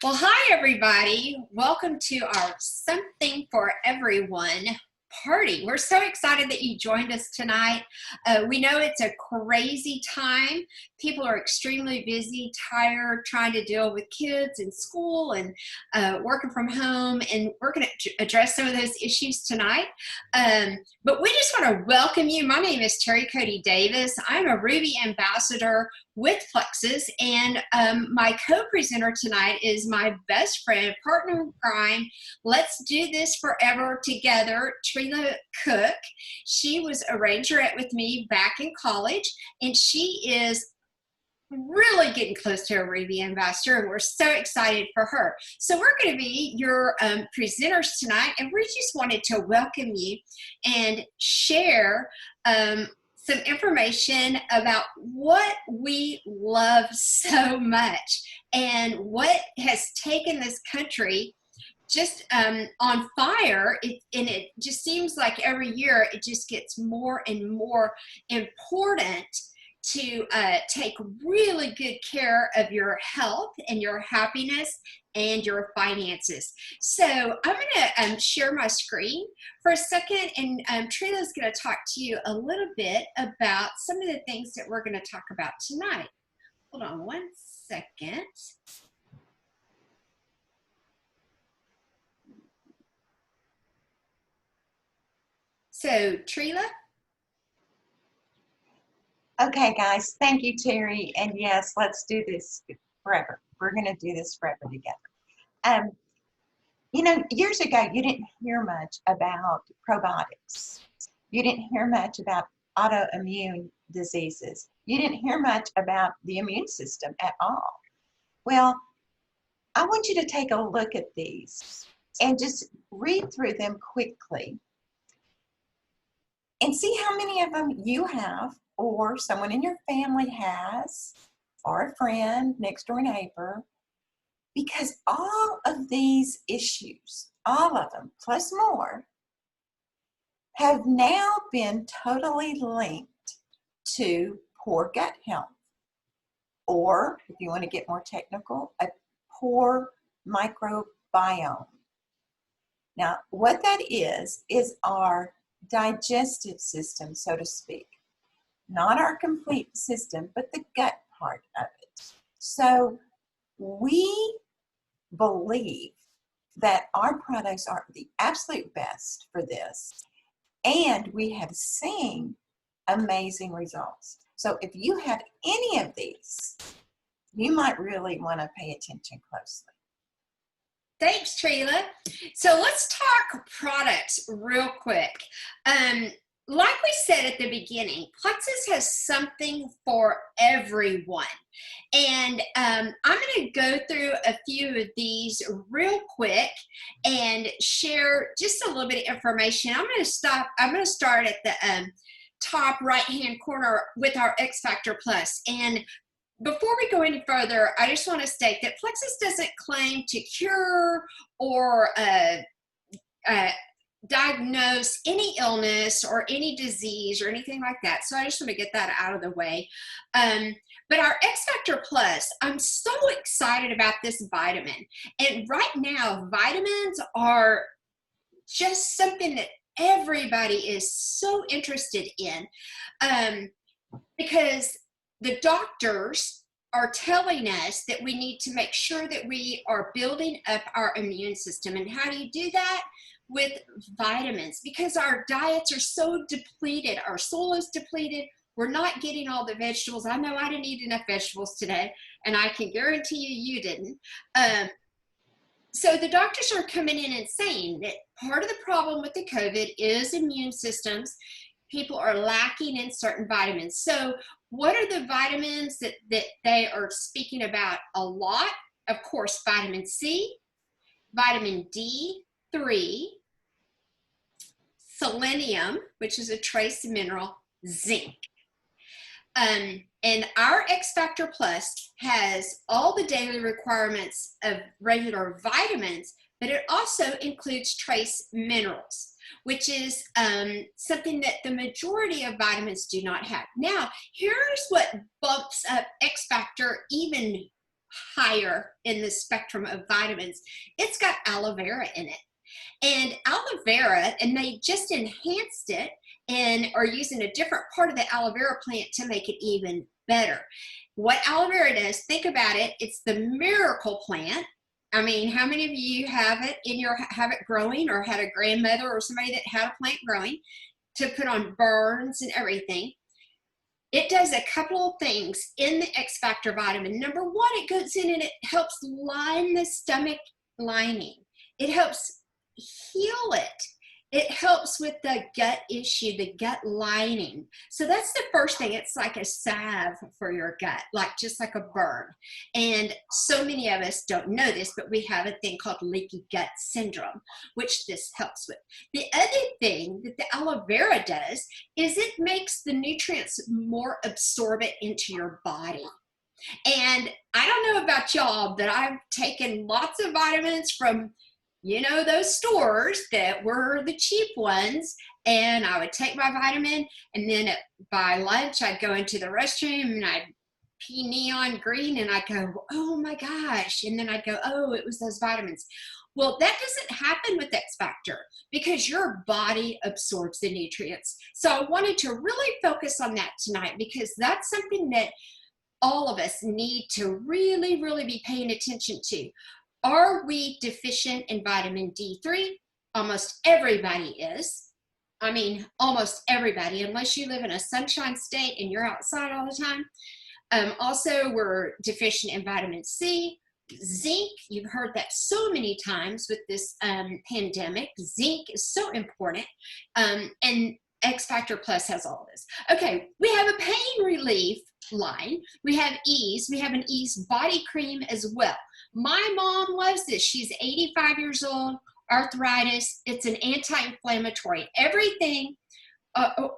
Well, hi, everybody. Welcome to our Something for Everyone party. We're so excited that you joined us tonight. We know it's a crazy time. People are extremely busy, tired, trying to deal with kids in school and working from home, and we're going to address some of those issues tonight. But we just want to welcome you. My name is Terry Cody Davis. I'm a Ruby ambassador with Plexus, and my co-presenter tonight is my best friend, partner in crime. Let's do this forever together, Trila Cook. She was a rangerette with me back in college, and she is really getting close to a Ruby ambassador, and we're so excited for her. So we're going to be your presenters tonight, and we just wanted to welcome you and share some information about what we love so much and what has taken this country just on fire. And it just seems like every year it just gets more and more important to take really good care of your health and your happiness and your finances. So I'm going to share my screen for a second, and Trila's going to talk to you a little bit about some of the things that we're going to talk about tonight. Hold on one second. So Trila? Okay, guys, thank you, Terry. And yes, let's do this forever. We're going to do this forever together. Years ago, you didn't hear much about probiotics. You didn't hear much about autoimmune diseases. You didn't hear much about the immune system at all. Well, I want you to take a look at these and just read through them quickly and see how many of them you have, or someone in your family has, or a friend, next door neighbor, because all of these issues, all of them, plus more, have now been totally linked to poor gut health, or, if you want to get more technical, a poor microbiome. Now, what that is our digestive system, so to speak. Not our complete system, but the gut part of it. So we believe that our products are the absolute best for this, and we have seen amazing results. So if you have any of these, you might really want to pay attention closely. Thanks, Trila. So let's talk products real quick. Like we said at the beginning, Plexus has something for everyone. And I'm going to go through a few of these real quick and share just a little bit of information. I'm going to start at the top right-hand corner with our X Factor Plus. And before we go any further, I just want to state that Plexus doesn't claim to cure or diagnose any illness or any disease or anything like that. So I just want to get that out of the way. But our X Factor Plus, I'm so excited about this vitamin. And right now, vitamins are just something that everybody is so interested in, because the doctors are telling us that we need to make sure that we are building up our immune system. And how do you do that? With vitamins, because our diets are so depleted. Our soil is depleted. We're not getting all the vegetables. I know I didn't eat enough vegetables today, and I can guarantee you didn't. So the doctors are coming in and saying that part of the problem with the COVID is immune systems. People are lacking in certain vitamins. So what are the vitamins that they are speaking about a lot? Of course, vitamin C, vitamin D3, selenium, which is a trace mineral, zinc. And our X Factor Plus has all the daily requirements of regular vitamins, but it also includes trace minerals, which is something that the majority of vitamins do not have. Now, here's what bumps up X Factor even higher in the spectrum of vitamins. It's got aloe vera in it. And aloe vera, and they just enhanced it and are using a different part of the aloe vera plant to make it even better. What aloe vera does, think about it, it's the miracle plant. I mean, how many of you have it growing, or had a grandmother or somebody that had a plant growing to put on burns and everything? It does a couple of things in the X Factor vitamin. Number one, it goes in and it helps line the stomach lining. It helps heal it. It helps with the gut issue, the gut lining. So that's the first thing. It's like a salve for your gut, just like a burn. And so many of us don't know this, but we have a thing called leaky gut syndrome, which this helps with. The other thing that the aloe vera does is it makes the nutrients more absorbent into your body. And I don't know about y'all, but I've taken lots of vitamins from those stores that were the cheap ones, and I would take my vitamin, and then by lunch I'd go into the restroom and I'd pee neon green, and I'd go, oh my gosh, and then I'd go, oh, it was those vitamins. Well, that doesn't happen with X Factor because your body absorbs the nutrients. So I wanted to really focus on that tonight, because that's something that all of us need to really, really be paying attention to. Are we deficient in vitamin D3? Almost everybody is. I mean, almost everybody, unless you live in a sunshine state and you're outside all the time. Also, we're deficient in vitamin C. Zinc, you've heard that so many times with this pandemic. Zinc is so important. And X Factor Plus has all this. Okay, we have a pain relief line. We have Ease. We have an Ease body cream as well. My mom loves this. She's 85 years old, arthritis. It's an anti-inflammatory. Everything,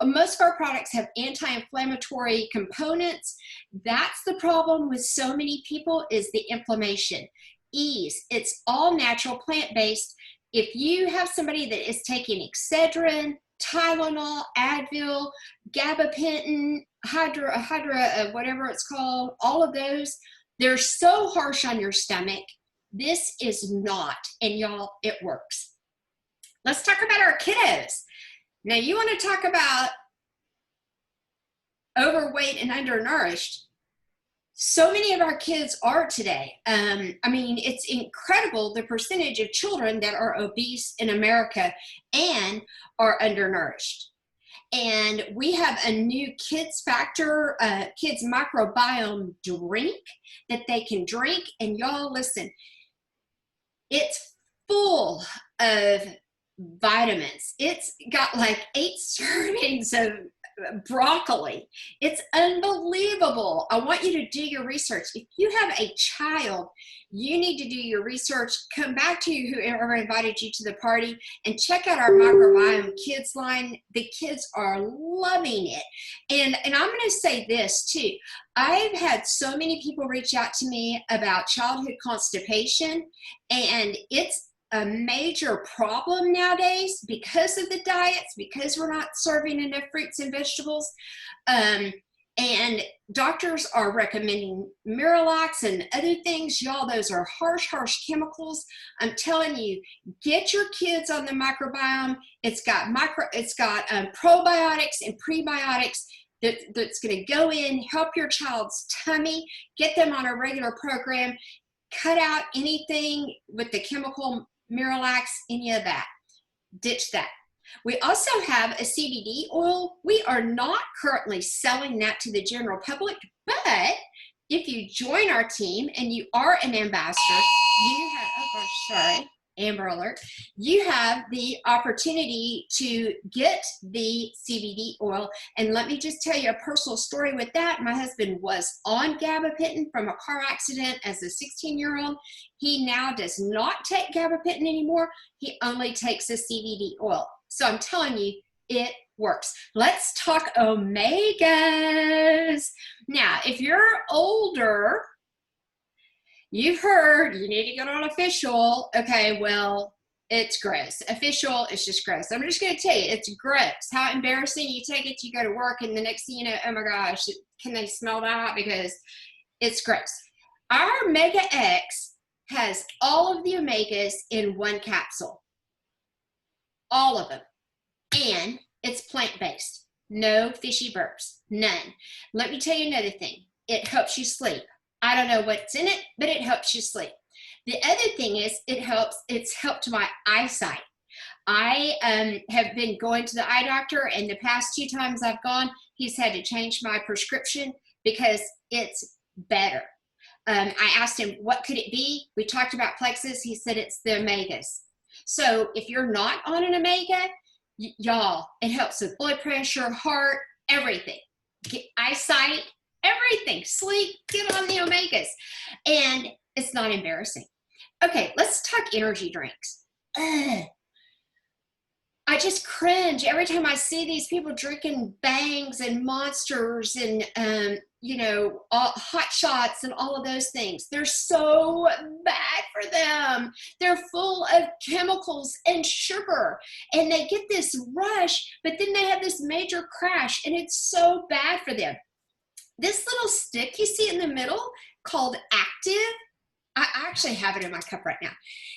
most of our products have anti-inflammatory components. That's the problem with so many people, is the inflammation. Ease, it's all natural, plant-based. If you have somebody that is taking Excedrin, Tylenol, Advil, gabapentin, Hydra, whatever it's called, all of those, they're so harsh on your stomach. This is not, and y'all, it works. Let's talk about our kiddos. Now, you want to talk about overweight and undernourished. So many of our kids are today. I mean, it's incredible the percentage of children that are obese in America and are undernourished. And we have a new Kids Factor, Kids Microbiome drink that they can drink. And y'all, listen, it's full of vitamins. It's got like 8 servings of broccoli. It's unbelievable. I want you to do your research. If you have a child, you need to do your research. Come back to whoever invited you to the party and check out our microbiome kids line. The kids are loving it. And I'm going to say this too. I've had so many people reach out to me about childhood constipation, and it's a major problem nowadays because of the diets, because we're not serving enough fruits and vegetables. And doctors are recommending Miralax and other things. Y'all, those are harsh chemicals. I'm telling you, get your kids on the microbiome. It's got probiotics and prebiotics that's going to go in, help your child's tummy, get them on a regular program, cut out anything with the chemical Miralax, any of that. Ditch that. We also have a CBD oil. We are not currently selling that to the general public, but if you join our team and you are an ambassador, you have, oh, sorry, Amber Alert, you have the opportunity to get the CBD oil. And let me just tell you a personal story with that. My husband was on gabapentin from a car accident as a 16-year-old. He now does not take gabapentin anymore. He only takes the CBD oil. So I'm telling you, it works. Let's talk omegas. Now, if you're older, you've heard you need to get on a fish oil. Okay, well, it's gross. A fish oil is just gross. I'm just going to tell you, it's gross. How embarrassing. You take it, you go to work, and the next thing you know, oh my gosh, can they smell that? Because it's gross. Our Omega X has all of the omegas in one capsule. All of them. And it's plant-based. No fishy burps. None. Let me tell you another thing. It helps you sleep. I don't know what's in it, but it helps you sleep. The other thing is it's helped my eyesight. I have been going to the eye doctor, and the past 2 times I've gone, he's had to change my prescription because it's better. I asked him, what could it be? We talked about plexus. He said it's the omegas. So if you're not on an omega, y'all, it helps with blood pressure, heart, everything. Eyesight, everything. Sleep, get on the omegas. And it's not embarrassing. Okay, let's talk energy drinks. I just cringe every time I see these people drinking Bangs and Monsters and, Hot Shots and all of those things. They're so bad for them. They're full of chemicals and sugar, and they get this rush, but then they have this major crash, and it's so bad for them. This little stick you see in the middle called Active, I actually have it in my cup right now.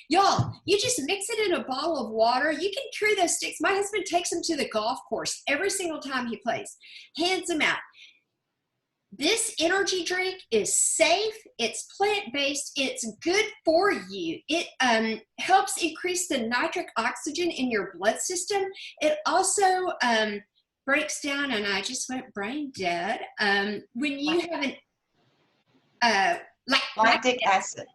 Y'all, you just mix it in a bottle of water. You can carry those sticks. My husband takes them to the golf course every single time he plays. Hands them out. This energy drink is safe. It's plant-based. It's good for you. It helps increase the nitric oxygen in your blood system. It also breaks down, and I just went brain dead. When you have an lactic acid.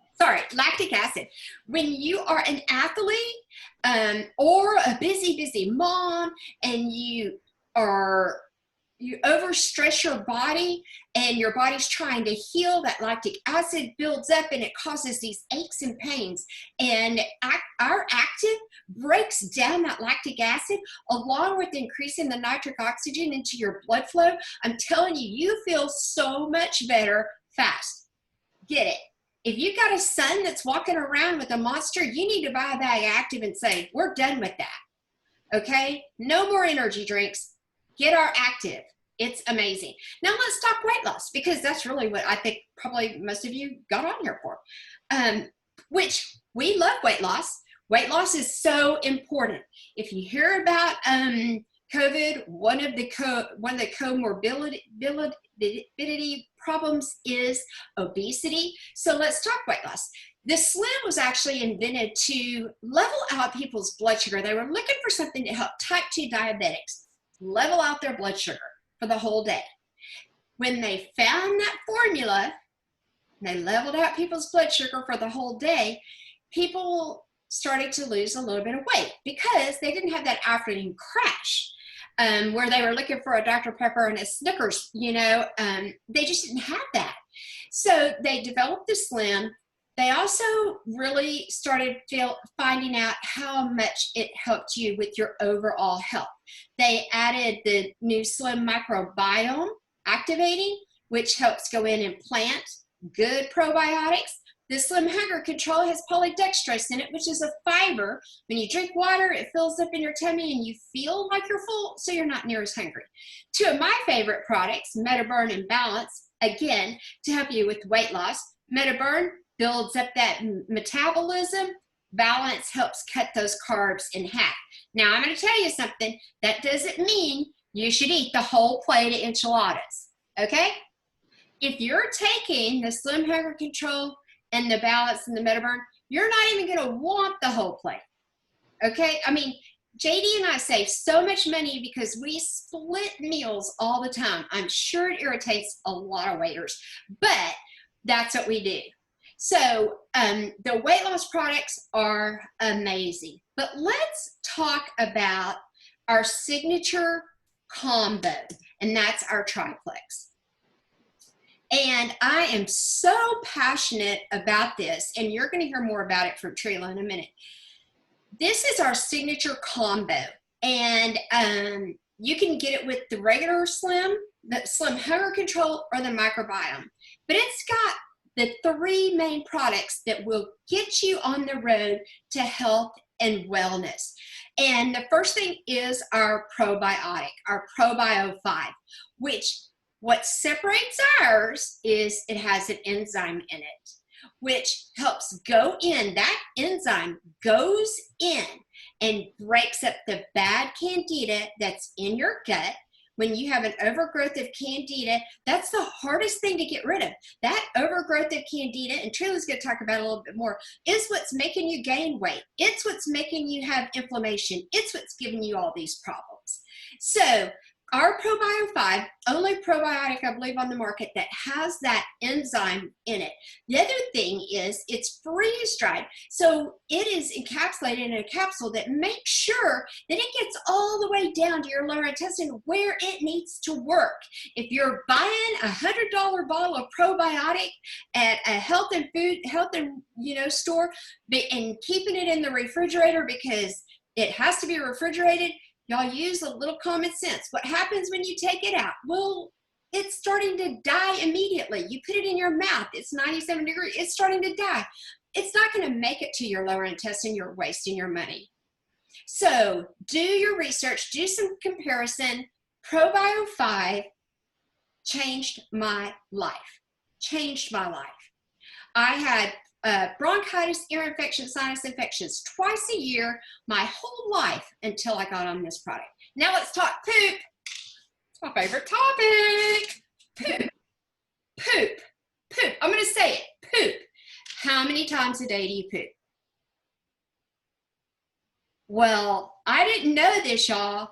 When you are an athlete or a busy mom, and you overstress your body, and your body's trying to heal, that lactic acid builds up and it causes these aches and pains. And our Active breaks down that lactic acid along with increasing the nitric oxygen into your blood flow. I'm telling you, you feel so much better fast. Get it. If you got a son that's walking around with a Monster, you need to buy a bag of Active and say, we're done with that. Okay? No more energy drinks. Get our Active. It's amazing. Now let's talk weight loss, because that's really what I think probably most of you got on here for. Which we love weight loss. Weight loss is so important. If you hear about COVID, one of the comorbidity problems is obesity. So let's talk weight loss. The Slim was actually invented to level out people's blood sugar. They were looking for something to help type 2 diabetics level out their blood sugar for the whole day. When they found that formula, they leveled out people's blood sugar for the whole day, people started to lose a little bit of weight because they didn't have that afternoon crash. Where they were looking for a Dr. Pepper and a Snickers, they just didn't have that. So they developed the Slim. They also really started finding out how much it helped you with your overall health. They added the new Slim Microbiome Activating, which helps go in and plant good probiotics. The Slim Hunger Control has polydextrose in it, which is a fiber. When you drink water, it fills up in your tummy and you feel like you're full, so you're not near as hungry. 2 of my favorite products, MetaBurn and Balance, again, to help you with weight loss. MetaBurn builds up that metabolism. Balance helps cut those carbs in half. Now, I'm going to tell you something. That doesn't mean you should eat the whole plate of enchiladas, okay? If you're taking the Slim Hunger Control and the Balance and the MetaBurn, you're not even going to want the whole plate, okay? I mean, JD and I save so much money because we split meals all the time. I'm sure it irritates a lot of waiters, but that's what we do. So the weight loss products are amazing. But let's talk about our signature combo, and that's our triplex. And I am so passionate about this, and you're going to hear more about it from Trila in a minute. This is our signature combo, and you can get it with the regular Slim, the Slim Hunger Control, or the Microbiome. But it's got the 3 main products that will get you on the road to health and wellness. And the first thing is our probiotic, our ProBio 5, which What separates ours is it has an enzyme in it, which helps go in. That enzyme goes in and breaks up the bad candida that's in your gut. When you have an overgrowth of candida, that's the hardest thing to get rid of. That overgrowth of candida, and Trilla's going to talk about it a little bit more, is what's making you gain weight. It's what's making you have inflammation. It's what's giving you all these problems. So our ProBio 5, only probiotic, I believe, on the market that has that enzyme in it. The other thing is it's freeze-dried. So it is encapsulated in a capsule that makes sure that it gets all the way down to your lower intestine where it needs to work. If you're buying a $100 bottle of probiotic at a health and store and keeping it in the refrigerator because it has to be refrigerated, y'all use a little common sense. What happens when you take it out? Well, it's starting to die immediately. You put it in your mouth, it's 97 degrees, it's starting to die. It's not going to make it to your lower intestine. You're wasting your money. So do your research, do some comparison. ProBio 5 changed my life. Changed my life. I had bronchitis, ear infection, sinus infections twice a year my whole life until I got on this product. Now let's talk poop. It's my favorite topic. Poop. Poop. Poop. I'm going to say it. Poop. How many times a day do you poop? Well, I didn't know this, y'all,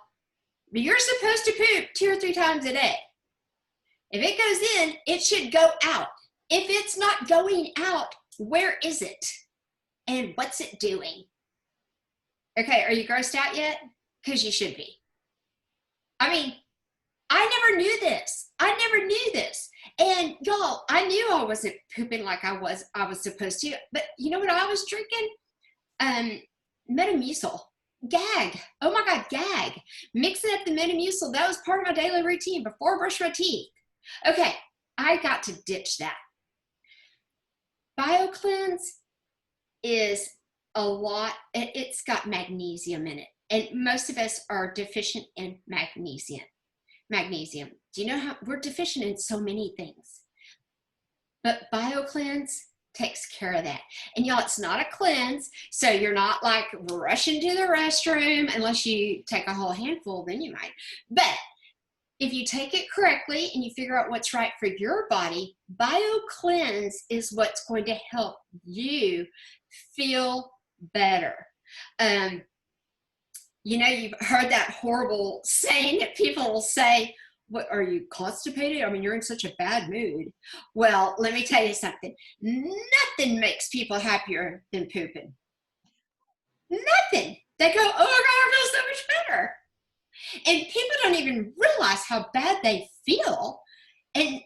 but you're supposed to poop 2 or 3 times a day. If it goes in, it should go out. If it's not going out, where is it? And what's it doing? Okay, are you grossed out yet? Because you should be. I mean, I never knew this. I never knew this. And y'all, I knew I wasn't pooping like I was supposed to. But you know what I was drinking? Metamucil. Gag. Oh my God, Gag. Mixing up the Metamucil. That was part of my daily routine before I brush my teeth. Okay, I got to ditch that. BioCleanse is a lot, it's got magnesium in it. And most of us are deficient in magnesium. Do you know how we're deficient in so many things? But BioCleanse takes care of that. And y'all, it's not a cleanse, so you're not like rushing to the restroom unless you take a whole handful, then you might. But if you take it correctly and you figure out what's right for your body, BioCleanse is what's going to help you feel better. You know, you've heard that horrible saying that people will say, "What, are you constipated? I mean, you're in such a bad mood." Well, let me tell you something. Nothing makes people happier than pooping. Nothing. They go, "Oh my God, I feel so much better." And people don't even realize how bad they feel. And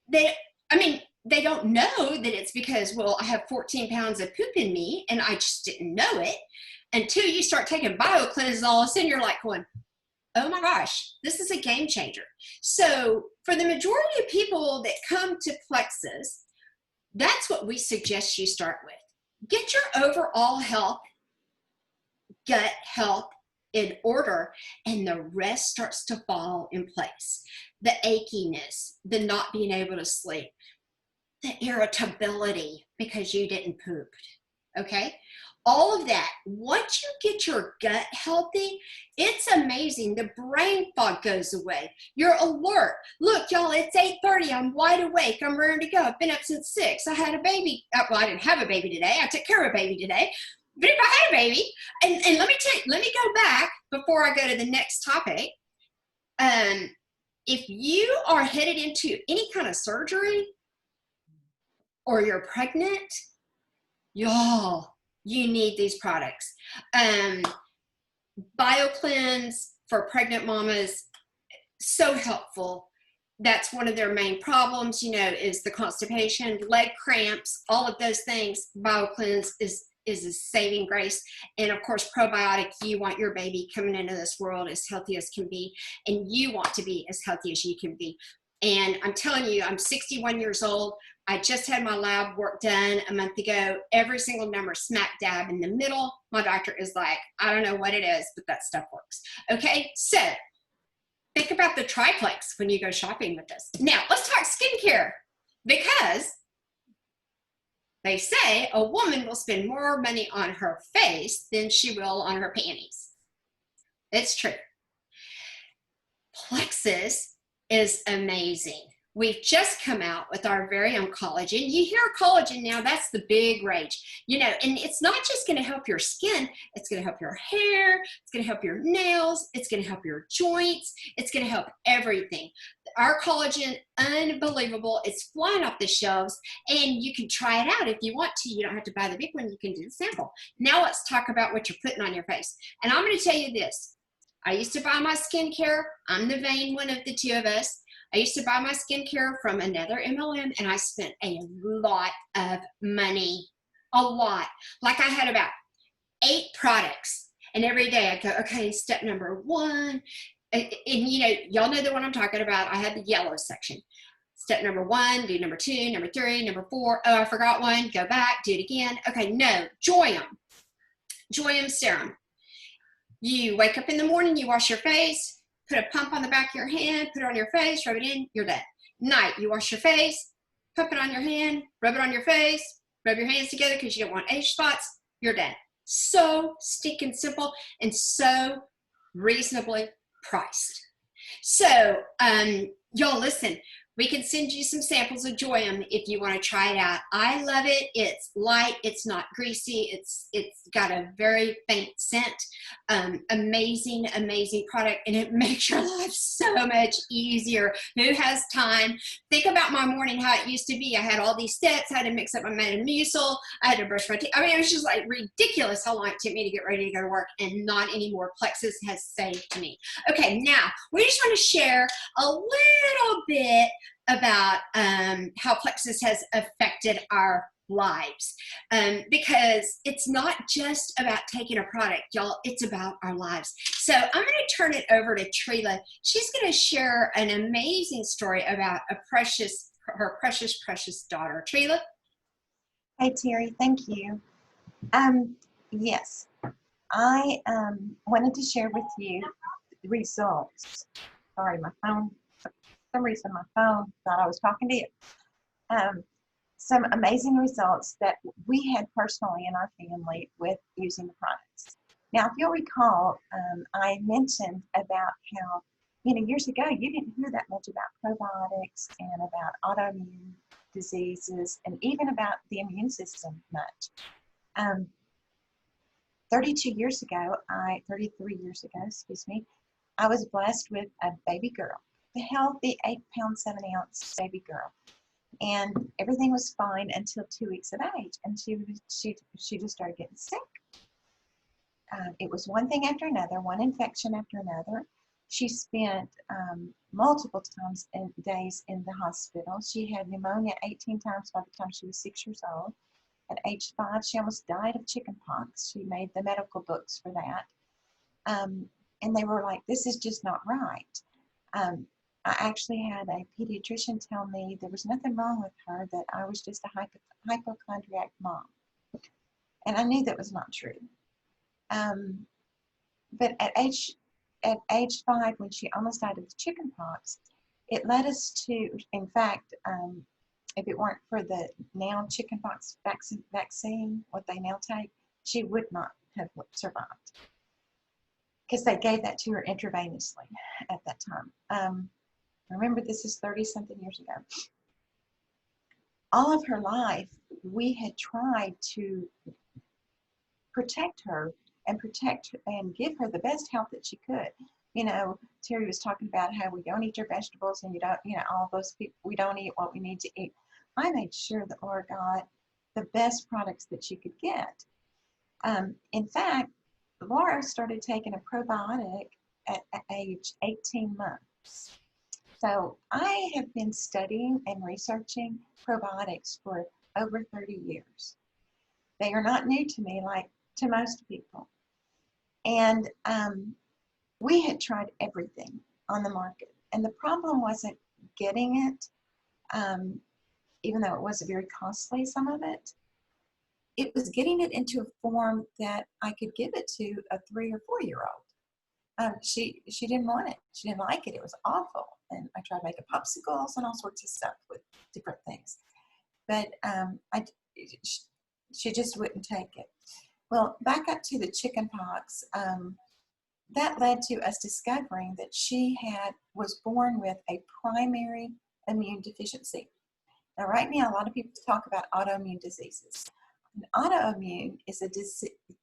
they don't know that it's because, well, I have 14 pounds of poop in me and I just didn't know it until you start taking BioCleanse. All of a sudden you're like going, oh my gosh, this is a game changer. So for the majority of people that come to Plexus, that's what we suggest you start with. Get your overall health, gut health in order, and the rest starts to fall in place. The achiness, the not being able to sleep, the irritability because you didn't poop, okay? All of that, once you get your gut healthy, it's amazing. The brain fog goes away. You're alert. Look, y'all, it's 8:30. I'm wide awake. I'm ready to go. I've been up since 6. I had a baby. Well, I didn't have a baby today. I took care of a baby today. But if I had a baby, and let me go back before I go to the next topic. If you are headed into any kind of surgery or you're pregnant, y'all, you need these products. BioCleanse for pregnant mamas, so helpful. That's one of their main problems, you know, is the constipation, leg cramps, all of those things. BioCleanse is a saving grace. And of course, probiotic, you want your baby coming into this world as healthy as can be, and you want to be as healthy as you can be. And I'm telling you, I'm 61 years old. I just had my lab work done a month ago. Every single number smack dab in the middle. My doctor is like, I don't know what it is, but that stuff works. Okay, so Think about the triplex when you go shopping with us. Now, let's talk skincare, because they say a woman will spend more money on her face than she will on her panties. It's true. Plexus is amazing. We've just come out with our very own collagen. You hear collagen now, that's the big rage. You know, and it's not just going to help your skin, it's going to help your hair, it's going to help your nails, it's going to help your joints, it's going to help everything. Our collagen, unbelievable. It's flying off the shelves, and you can try it out if you want to. You don't have to buy the big one, you can do the sample. Now let's talk about what you're putting on your face. And I'm going to tell you this. I used to buy my skincare. I'm the vain one of the two of us. I used to buy my skincare from another MLM, and I spent a lot of money, a lot. Like I had about 8 products, and every day I go, okay, step number 1. And you know, y'all know the one I'm talking about. I had the yellow section. Step number 1, do number 2, number 3, number 4. Oh, I forgot one. Go back, do it again. Okay, no, Joyum serum. You wake up in the morning, you wash your face, put a pump on the back of your hand, put it on your face, rub it in, you're done. Night, you wash your face, pump it on your hand, rub it on your face, rub your hands together because you don't want age spots, you're done. So stinking simple and so reasonably priced. So, y'all listen, we can send you some samples of Joyum if you want to try it out. I love it. It's light. It's not greasy. It's got a very faint scent. Amazing, amazing product, and it makes your life so much easier. Who has time? Think about my morning, how it used to be. I had all these steps. I had to mix up my Metamucil. I had to brush my teeth. I mean, it was just like ridiculous how long it took me to get ready to go to work, and not anymore. Plexus has saved me. Okay, now we just want to share a little bit about how Plexus has affected our lives, because it's not just about taking a product, y'all, it's about our lives. So I'm going to turn it over to Trila. She's going to share an amazing story about her precious daughter. Trila? Hey, Terry, thank you. Yes, I wanted to share with you the results. Sorry, my phone, for some reason my phone thought I was talking to you. Some amazing results that we had personally in our family with using the products. Now, if you'll recall, I mentioned about how, years ago, you didn't hear that much about probiotics and about autoimmune diseases and even about the immune system much. 33 years ago, excuse me, I was blessed with a baby girl, a healthy 8-pound, 7-ounce baby girl. And everything was fine until 2 weeks of age. And she just started getting sick. It was one thing after another, one infection after another. She spent multiple days in the hospital. She had pneumonia 18 times by the time she was 6 years old. At age 5, she almost died of chickenpox. She made the medical books for that. And they were like, this is just not right. I actually had a pediatrician tell me there was nothing wrong with her, that I was just a hypochondriac mom. And I knew that was not true. But at age 5, when she almost died of the chickenpox, it led us to, in fact, if it weren't for the now chickenpox vaccine, what they now take, she would not have survived. Because they gave that to her intravenously at that time. Remember, this is 30-something years ago. All of her life, we had tried to protect her and give her the best health that she could. Terry was talking about how we don't eat your vegetables, and all those people, we don't eat what we need to eat. I made sure that Laura got the best products that she could get. In fact, Laura started taking a probiotic at age 18 months. So I have been studying and researching probiotics for over 30 years. They are not new to me like to most people. And we had tried everything on the market. And the problem wasn't getting it, even though it was very costly, some of it. It was getting it into a form that I could give it to a 3 or 4-year-old. she didn't want it. She didn't like it. It was awful. And I tried making popsicles and all sorts of stuff with different things. But she just wouldn't take it. Well, back up to the chicken pox. That led to us discovering that she was born with a primary immune deficiency. Now, right now, a lot of people talk about autoimmune diseases. An autoimmune is a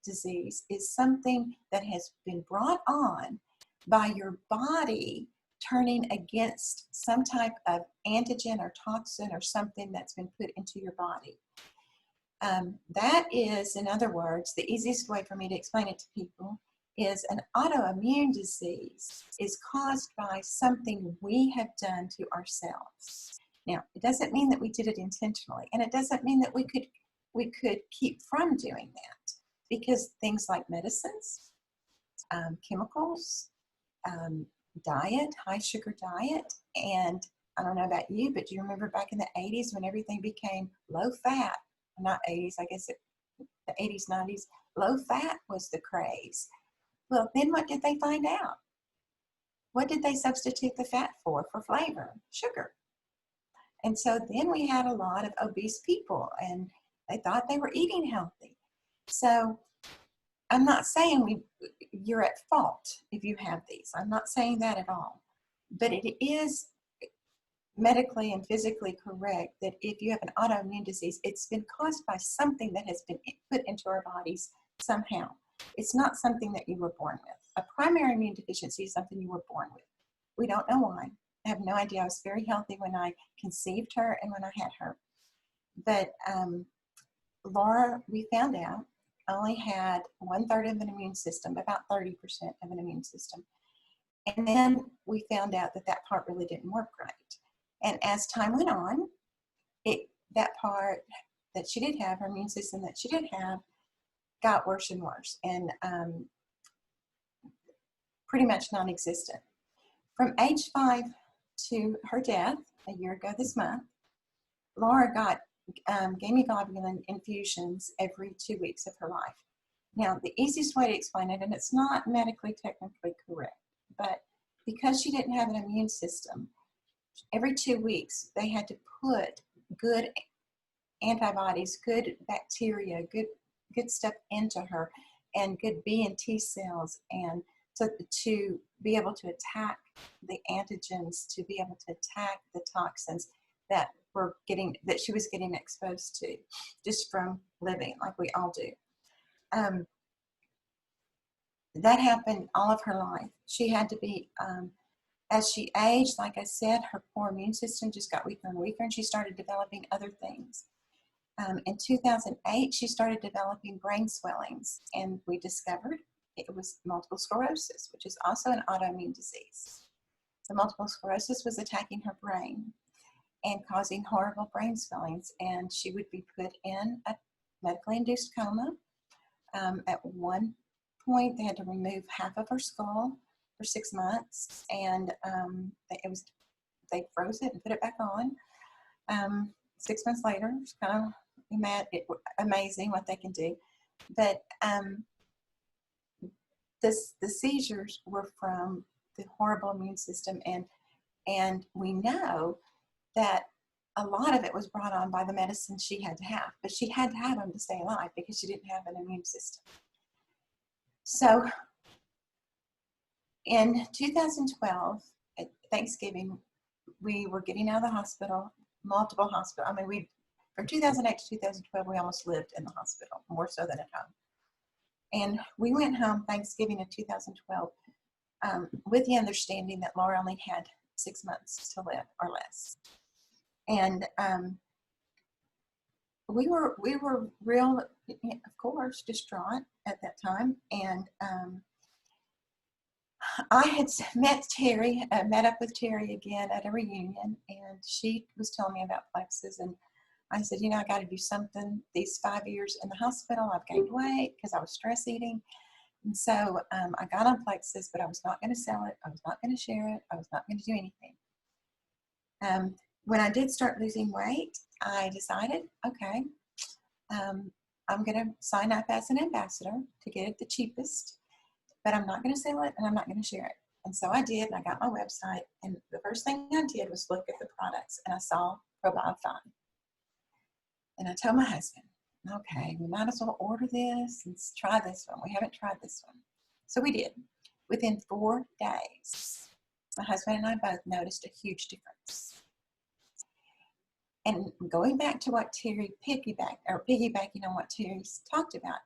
disease, is something that has been brought on by your body turning against some type of antigen or toxin or something that's been put into your body. That is, in other words, the easiest way for me to explain it to people is an autoimmune disease is caused by something we have done to ourselves. Now, it doesn't mean that we did it intentionally, and it doesn't mean that we could keep from doing that, because things like medicines, chemicals, diet, high sugar diet, and I don't know about you, but do you remember back in the 80s when everything became low fat? Not 80s, I guess the 80s, 90s, low fat was the craze. Well, then what did they find out? What did they substitute the fat for flavor? Sugar. And so then we had a lot of obese people, and they thought they were eating healthy. So I'm not saying you're at fault if you have these. I'm not saying that at all. But it is medically and physically correct that if you have an autoimmune disease, it's been caused by something that has been put into our bodies somehow. It's not something that you were born with. A primary immune deficiency is something you were born with. We don't know why. I have no idea. I was very healthy when I conceived her and when I had her. But Laura, we found out, only had 1/3 of an immune system, about 30% of an immune system. And then we found out that that part really didn't work right. And as time went on, that part that she did have, her immune system that she did have, got worse and worse, and pretty much non-existent. From age 5 to her death, a year ago this month, Laura got gamma-globulin infusions every 2 weeks of her life. Now, the easiest way to explain it, and it's not medically technically correct, but because she didn't have an immune system, every 2 weeks they had to put good antibodies, good bacteria, good stuff into her, and good B and T cells, and to be able to attack the antigens, to be able to attack the toxins that she was getting exposed to just from living like we all do. That happened all of her life. She had to be, as she aged, like I said, her poor immune system just got weaker and weaker, and she started developing other things. In 2008, she started developing brain swellings, and we discovered it was multiple sclerosis, which is also an autoimmune disease. The multiple sclerosis was attacking her brain and causing horrible brain swellings, and she would be put in a medically induced coma. At one point, they had to remove half of her skull for 6 months, and they froze it and put it back on. 6 months later, it's kind of amazing what they can do. But the seizures were from the horrible immune system, and we know that a lot of it was brought on by the medicine she had to have, but she had to have them to stay alive because she didn't have an immune system. So in 2012, at Thanksgiving, we were getting out of the hospital, multiple hospitals. I mean, from 2008 to 2012, we almost lived in the hospital, more so than at home. And we went home Thanksgiving of 2012 with the understanding that Laura only had 6 months to live or less. And we were real, of course, distraught at that time. And I had met up with Terry again at a reunion, and she was telling me about Plexus, and I said, I got to do something. These 5 years in the hospital, I've gained weight because I was stress eating. And so I got on Plexus, but I was not going to sell it. I was not going to share it. I was not going to do anything. When I did start losing weight, I decided, okay, I'm going to sign up as an ambassador to get it the cheapest. but I'm not going to sell it and I'm not going to share it. And so I did, and I got my website, and the first thing I did was look at the products, and I saw Probiotic. And I told my husband, okay, we might as well order this and try this one. We haven't tried this one. So we did. Within 4 days, my husband and I both noticed a huge difference. And going back to what Terry piggybacking on what Terry's talked about,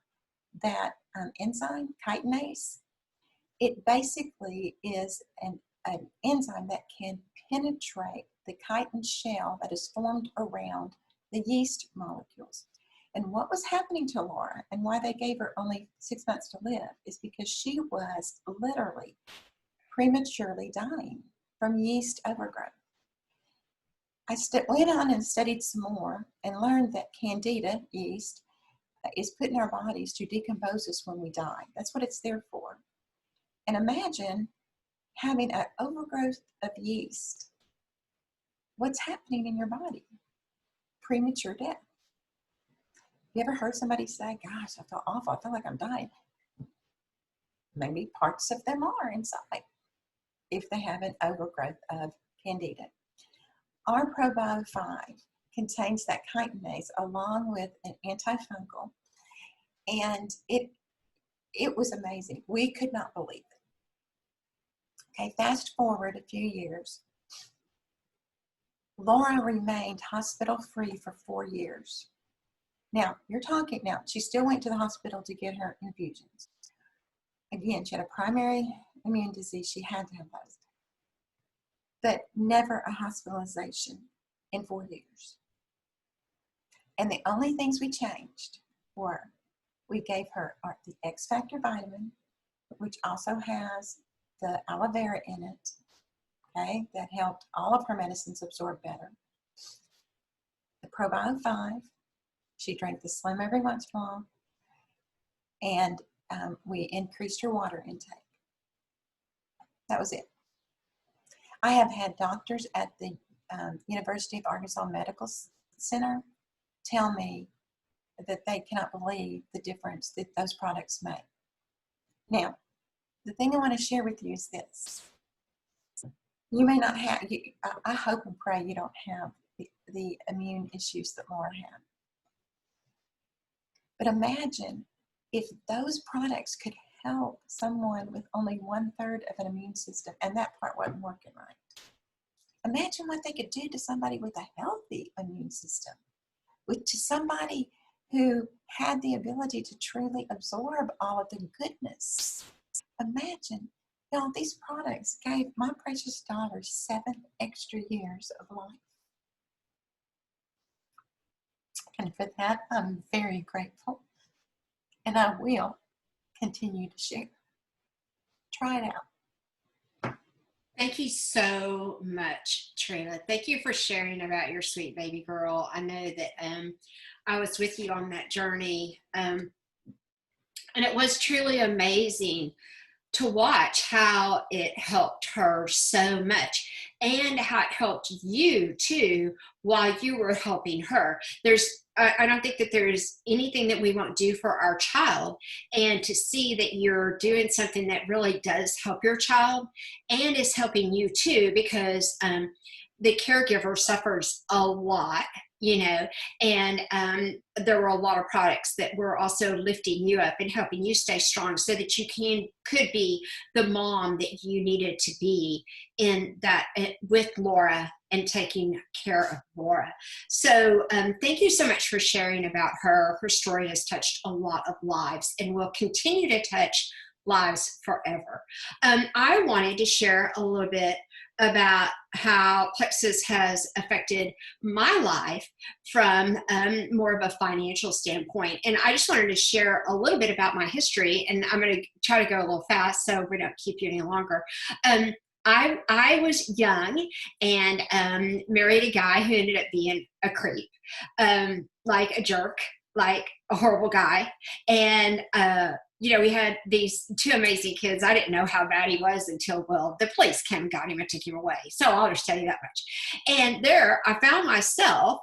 that enzyme, chitinase, it basically is an enzyme that can penetrate the chitin shell that is formed around the yeast molecules. And what was happening to Laura and why they gave her only 6 months to live is because she was literally prematurely dying from yeast overgrowth. I went on and studied some more and learned that candida yeast is put in our bodies to decompose us when we die. That's what it's there for. And imagine having an overgrowth of yeast. What's happening in your body? Premature death. You ever heard somebody say, gosh, I feel awful. I feel like I'm dying. Maybe parts of them are inside if they have an overgrowth of candida. Our Probio 5 contains that chitinase along with an antifungal, and it was amazing. We could not believe it. Okay, fast forward a few years. Laura remained hospital free for 4 years. Now, she still went to the hospital to get her infusions. Again, she had a primary immune disease. She had to have those. But never a hospitalization in 4 years. And the only things we changed were we gave her the X Factor vitamin, which also has the aloe vera in it, okay, that helped all of her medicines absorb better. The Probio 5, she drank the Slim every once in a while, and we increased her water intake. That was it. I have had doctors at the University of Arkansas Medical Center tell me that they cannot believe the difference that those products make. Now, the thing I want to share with you is this. You may not have, I hope and pray you don't have the immune issues that Laura had. But imagine if those products could help someone with only 1/3 of an immune system, and that part wasn't working right. Imagine what they could do to somebody with a healthy immune system, to somebody who had the ability to truly absorb all of the goodness. Imagine, these products gave my precious daughter 7 extra years of life. And for that, I'm very grateful. And I will continue to share. Try it out. Thank you so much, Trina. Thank you for sharing about your sweet baby girl. I know that I was with you on that journey, and it was truly amazing to watch how it helped her so much and how it helped you too while you were helping her. I don't think that there's anything that we won't do for our child, and to see that you're doing something that really does help your child and is helping you too, because the caregiver suffers a lot, and there were a lot of products that were also lifting you up and helping you stay strong so that you could be the mom that you needed to be in that with Laura and taking care of Laura. So thank you so much for sharing about her. Her story has touched a lot of lives and will continue to touch lives forever. I wanted to share a little bit about how Plexus has affected my life from more of a financial standpoint. And I just wanted to share a little bit about my history, and I'm going to try to go a little fast so we don't keep you any longer. I was young and married a guy who ended up being a creep, like a jerk, like a horrible guy. And we had these 2 amazing kids. I didn't know how bad he was until, the police came and got him and took him away. So I'll just tell you that much. And there I found myself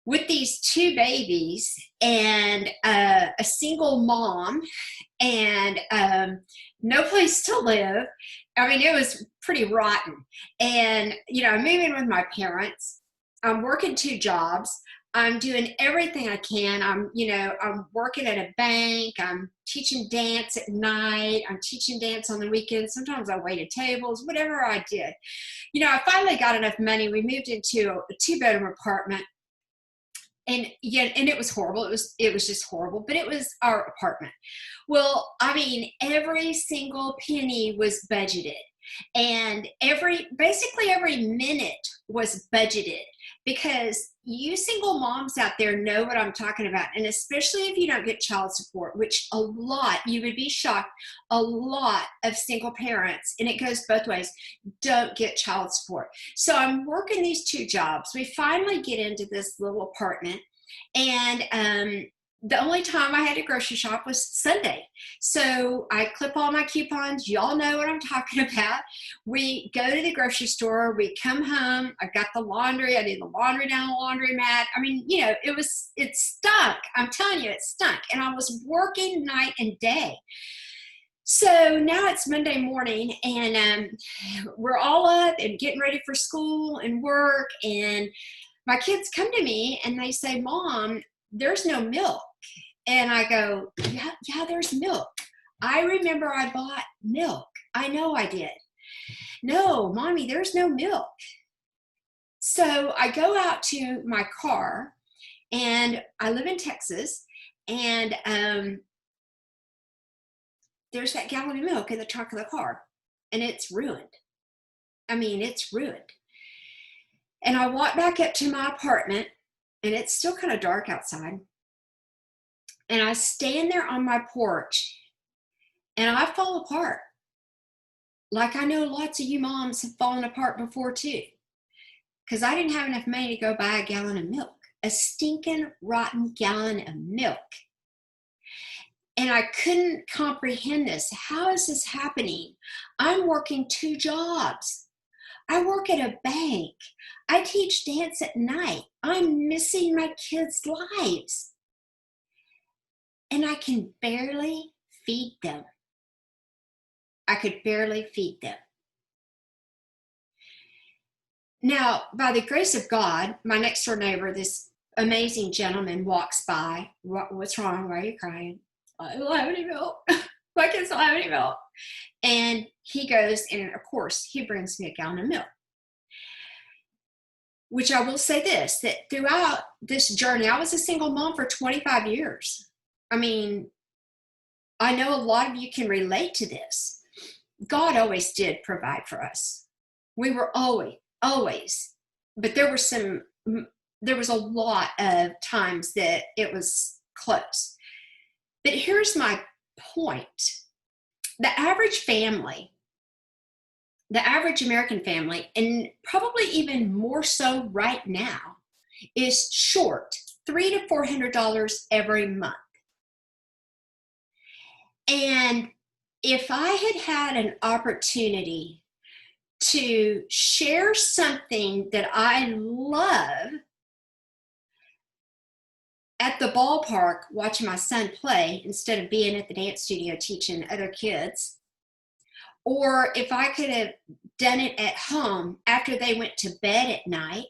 with these two babies and a single mom and no place to live. I mean, it was pretty rotten. And, I'm moving with my parents. I'm working two jobs. I'm doing everything I can. I'm working at a bank. I'm teaching dance at night. I'm teaching dance on the weekends. Sometimes I waited tables, whatever I did. I finally got enough money. We moved into a two-bedroom apartment. And it was horrible. It was just horrible, but it was our apartment. Well, I mean, every single penny was budgeted, and basically every minute was budgeted, because you single moms out there know what I'm talking about. And especially if you don't get child support, which you would be shocked, a lot of single parents, and it goes both ways, don't get child support. So I'm working these two jobs. We finally get into this little apartment, and the only time I had to grocery shop was Sunday. So I clip all my coupons. Y'all know what I'm talking about. We go to the grocery store. We come home. I got the laundry. I did the laundry down the laundromat. I mean, it stunk. I'm telling you, it stunk. And I was working night and day. So now it's Monday morning, and we're all up and getting ready for school and work. And my kids come to me and they say, "Mom, there's no milk." And I go, yeah, there's milk. I remember I bought milk. I know I did. "No, Mommy, there's no milk." So I go out to my car, and I live in Texas, and there's that gallon of milk in the trunk of the car, and it's ruined. I mean, it's ruined. And I walk back up to my apartment, and it's still kind of dark outside. And I stand there on my porch, and I fall apart. Like I know lots of you moms have fallen apart before too, because I didn't have enough money to go buy a gallon of milk, a stinking rotten gallon of milk. And I couldn't comprehend this. How is this happening? I'm working two jobs. I work at a bank. I teach dance at night. I'm missing my kids' lives. And I can barely feed them. I could barely feed them. Now, by the grace of God, my next door neighbor, this amazing gentleman, walks by. "What's wrong? Why are you crying?" "I don't have any milk. My kids don't have any milk." And he goes, and of course, he brings me a gallon of milk. Which I will say this, that throughout this journey, I was a single mom for 25 years. I mean, I know a lot of you can relate to this. God always did provide for us. We were always, but there was a lot of times that it was close. But here's my point. The average family, the average American family, and probably even more so right now, is short $300 to $400 every month. And if I had had an opportunity to share something that I love at the ballpark watching my son play instead of being at the dance studio teaching other kids, or if I could have done it at home after they went to bed at night,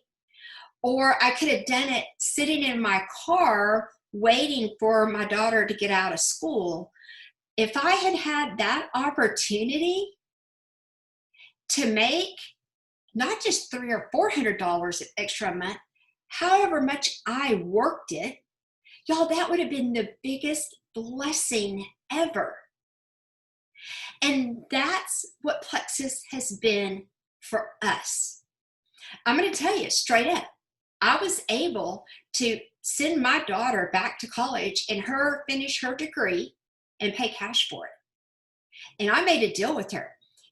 or I could have done it sitting in my car waiting for my daughter to get out of school, if I had had that opportunity to make not just $300 or $400 extra a month, however much I worked it, y'all, that would have been the biggest blessing ever. And that's what Plexus has been for us. I'm going to tell you straight up, I was able to send my daughter back to college and her finish her degree and pay cash for it. And I made a deal with her.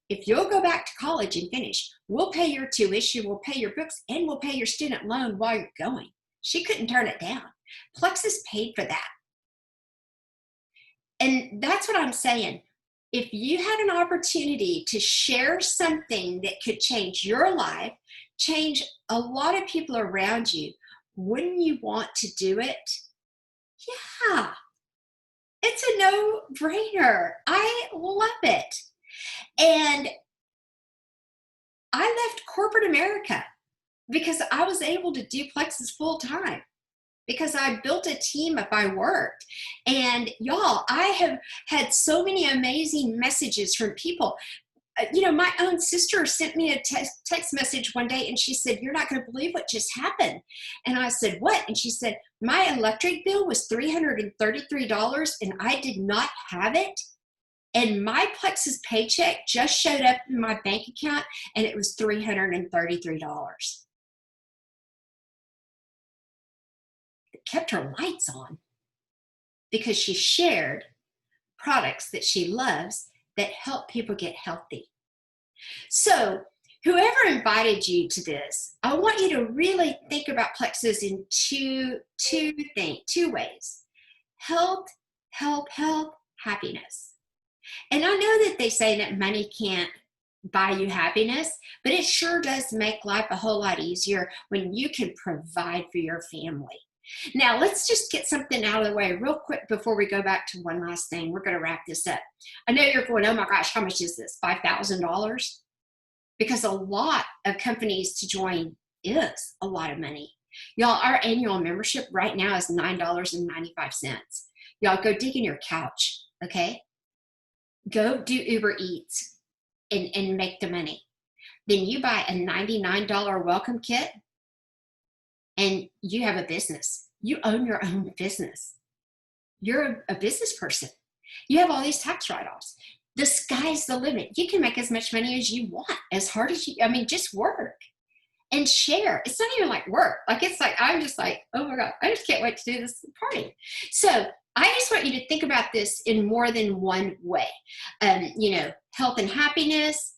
If you'll go back to college and finish, we'll pay your tuition, we'll pay your books, and we'll pay your student loan while you're going. She couldn't turn it down. Plexus paid for that. And that's what I'm saying. If you had an opportunity to share something that could change your life, change a lot of people around you, wouldn't you want to do it? Yeah, it's a no-brainer. I love it. And I left corporate America because I was able to do Plexus full time, because I built a team if I worked. And y'all, I have had so many amazing messages from people. You know, my own sister sent me a text message one day, and she said, "You're not going to believe what just happened." And I said, "What?" And she said, "My electric bill was $333 and I did not have it. And my Plexus paycheck just showed up in my bank account and it was $333. It kept her lights on because she shared products that she loves that help people get healthy. So whoever invited you to this, I want you to really think about Plexus in two ways: health, happiness. And I know that they say that money can't buy you happiness, but it sure does make life a whole lot easier when you can provide for your family. Now, let's just get something out of the way real quick before we go back to one last thing. We're going to wrap this up. I know you're going, "Oh my gosh, how much is this? $5,000? Because a lot of companies to join is a lot of money. Y'all, our annual membership right now is $9.95. Y'all go dig in your couch, okay? Go do Uber Eats and make the money. Then you buy a $99 welcome kit and you have a business. You own your own business. You're a business person. You have all these tax write-offs. The sky's the limit. You can make as much money as you want, as hard as you, just work and share. It's not even like work. Like, it's like, I'm just like, oh my God, I just can't wait to do this party. So I just want you to think about this in more than one way. Health and happiness,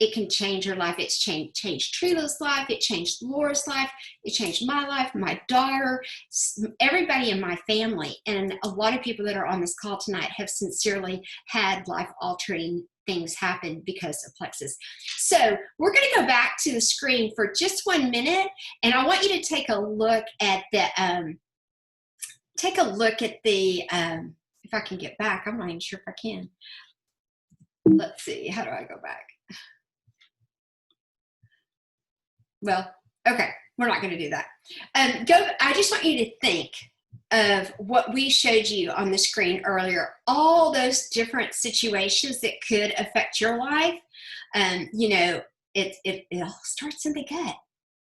it can change your life. It's changed Trila's life. It changed Laura's life. It changed my life, my daughter, everybody in my family. And a lot of people that are on this call tonight have sincerely had life-altering things happen because of Plexus. So we're going to go back to the screen for just 1 minute, and I want you to take a look at the if I can get back. I'm not even sure if I can. Let's see, how do I go back? Well, okay, we're not going to do that. I just want you to think of what we showed you on the screen earlier, all those different situations that could affect your life. It all starts in the gut,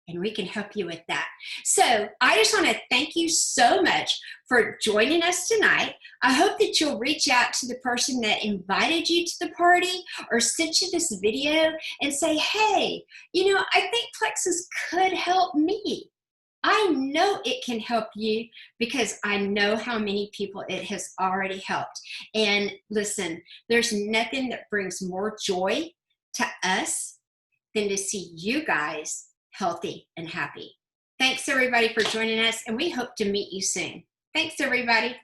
and we can help you with that. So I just want to thank you so much for joining us tonight. I hope that you'll reach out to the person that invited you to the party or sent you this video and say, "Hey, I think Plexus could help me." I know it can help you because I know how many people it has already helped. And listen, there's nothing that brings more joy to us than to see you guys healthy and happy. Thanks everybody for joining us, and we hope to meet you soon. Thanks everybody.